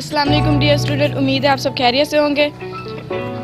अस्सलाम वालेकुम dear student, उम्मीद है आप सब खैरियत से होंगे।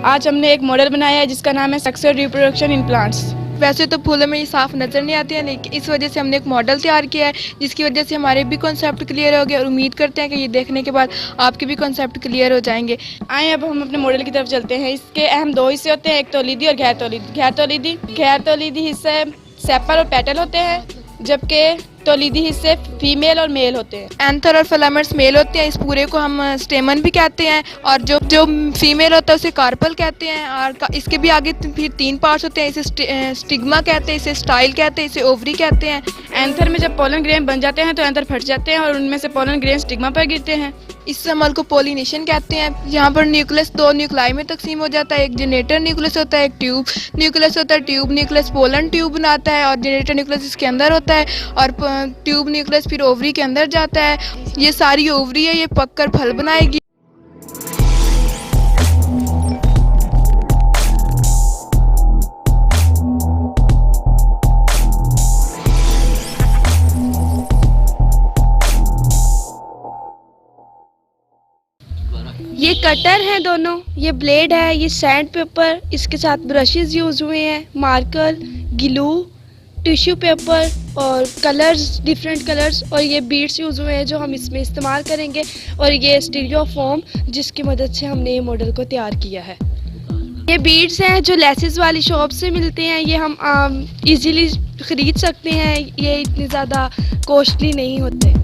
आज हमने एक मॉडल बनाया है जिसका नाम है सेक्सुअल रिप्रोडक्शन इन प्लांट्स। वैसे तो फूलों में ये साफ नज़र नहीं आती है, लेकिन इस वजह से हमने एक मॉडल तैयार किया है जिसकी वजह से हमारे भी कॉन्सेप्ट क्लियर हो गए और उम्मीद करते हैं कि ये देखने के बाद आपके भी कॉन्सेप्ट क्लियर हो जाएंगे। आए अब हम अपने मॉडल की तरफ चलते हैं। इसके अहम दो हिस्से होते हैं, एक तौलीदी और गैर तौलीदी हिस्से सेपल और पेटल होते हैं, जबकि तौलीदी हिस्से फीमेल और मेल होते हैं। एंथर और फिलामेंट्स मेल होते हैं, इस पूरे को हम स्टेमन भी कहते हैं, और जो जो फीमेल होता है उसे कार्पल कहते हैं। और इसके भी आगे फिर 3 पार्ट्स होते हैं, इसे स्टिग्मा कहते हैं, इसे स्टाइल कहते हैं, इसे ओवरी कहते हैं। एंथर में जब पोलन ग्रेन बन जाते हैं तो एंथर फट जाते हैं और उनमें से पोलन ग्रेन स्टिग्मा पर गिरते हैं। इस अमल को पोलिनेशन कहते हैं। यहाँ पर न्यूक्लियस 2 न्यूक्लाई में तकसीम हो जाता है, एक जनरेटर न्यूक्लियस होता है, एक ट्यूब न्यूक्लियस होता है। ट्यूब न्यूक्लियस पोलन ट्यूब बनाता है और जनरेटर न्यूक्लियस इसके अंदर होता है, और ट्यूब न्यूक्लियस फिर ओवरी के अंदर जाता है। ये सारी ओवरी है, ये पककर फल बनाएगी। ये कटर हैं दोनों, ये ब्लेड है, ये सैंड पेपर, इसके साथ ब्रशेस यूज़ हुए हैं, मार्कर, ग्लू, टिश्यू पेपर और कलर्स, डिफरेंट कलर्स, और ये बीड्स यूज़ हुए हैं जो हम इसमें इस्तेमाल करेंगे, और ये स्टीरियो फोम जिसकी मदद से हमने ये मॉडल को तैयार किया है। ये बीड्स हैं जो लेसेस वाली शॉप से मिलते हैं, ये हम इजीली ख़रीद सकते हैं, ये इतने ज़्यादा कॉस्टली नहीं होते।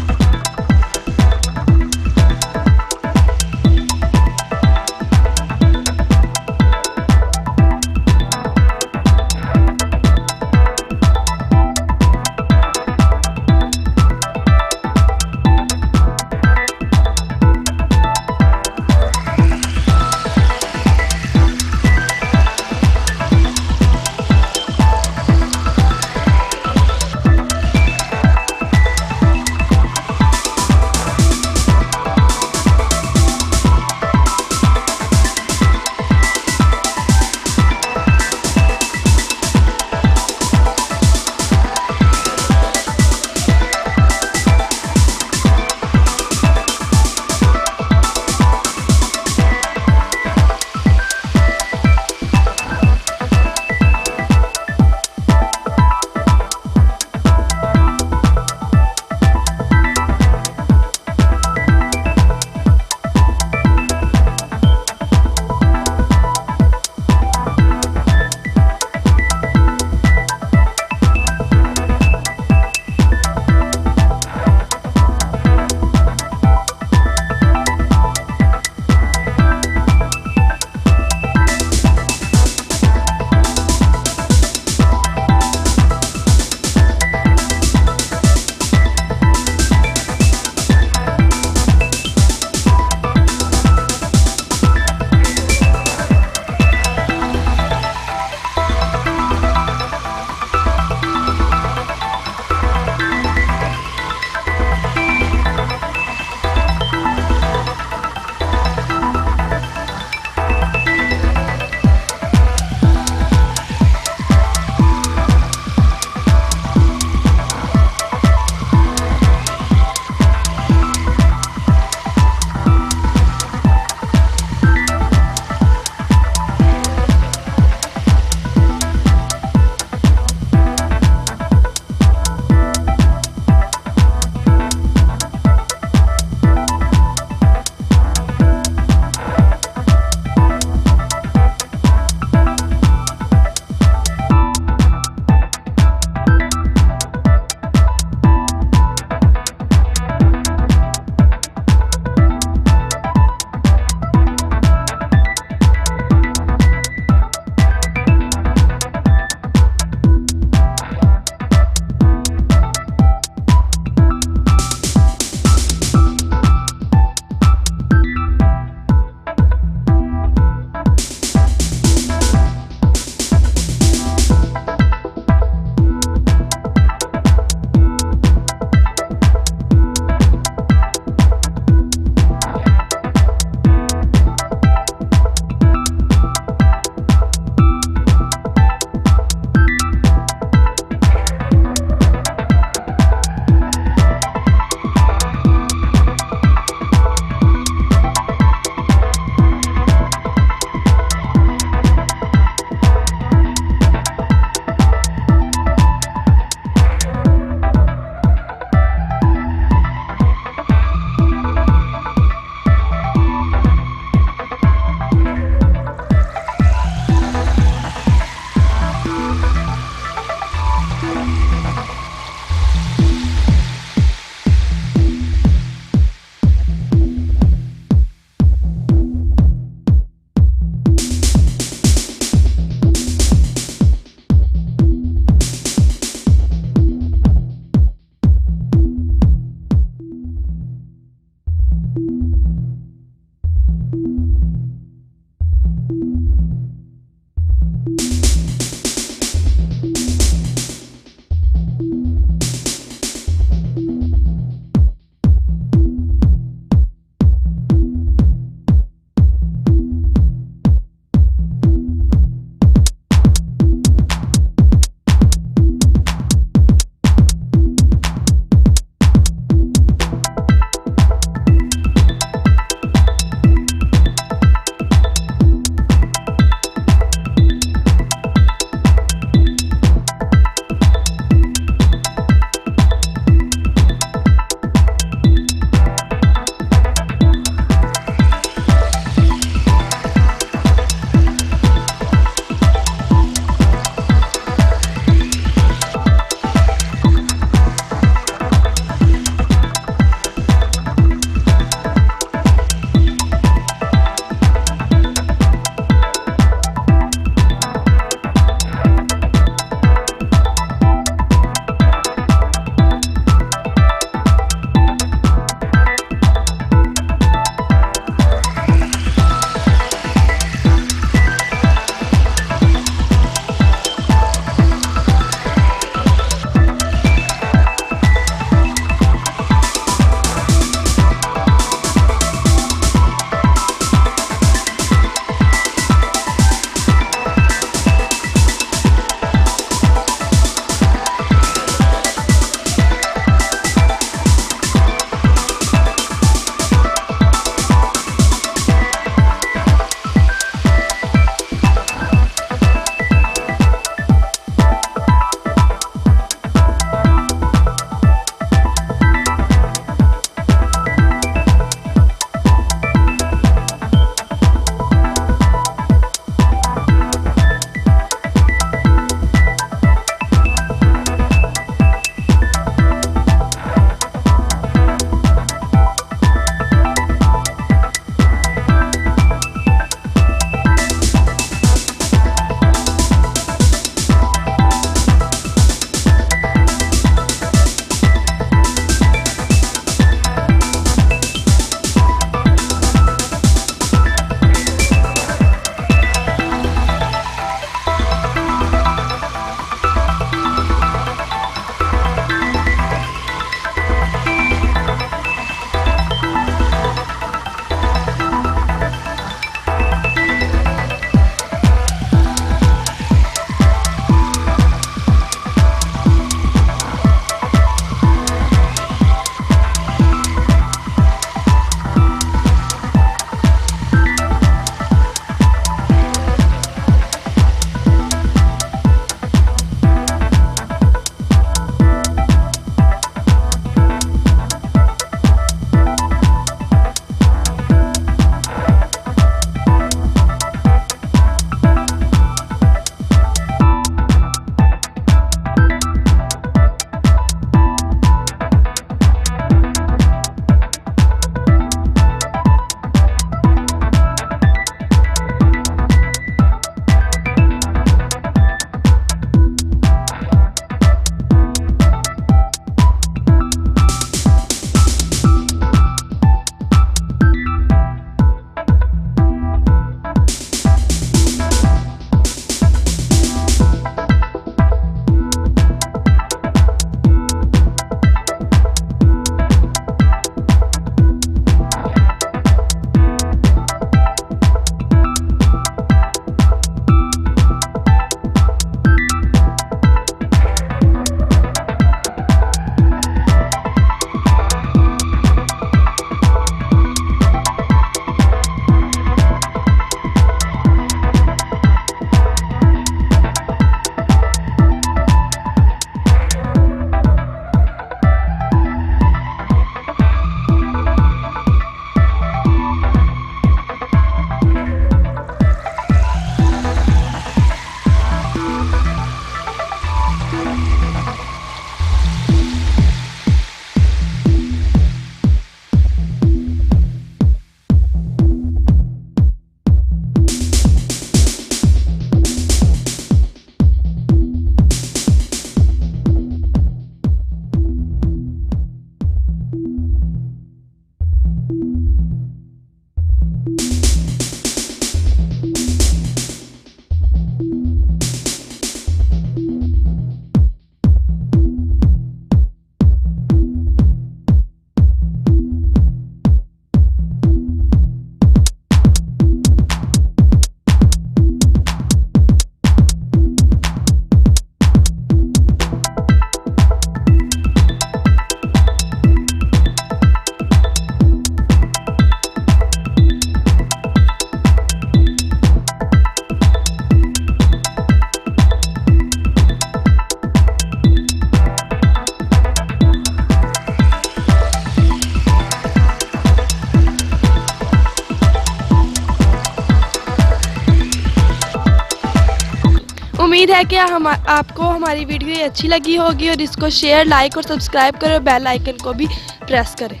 उम्मीद है कि आपको हमारी वीडियो अच्छी लगी होगी और इसको शेयर, लाइक और सब्सक्राइब करें और बेल आइकन को भी प्रेस करें।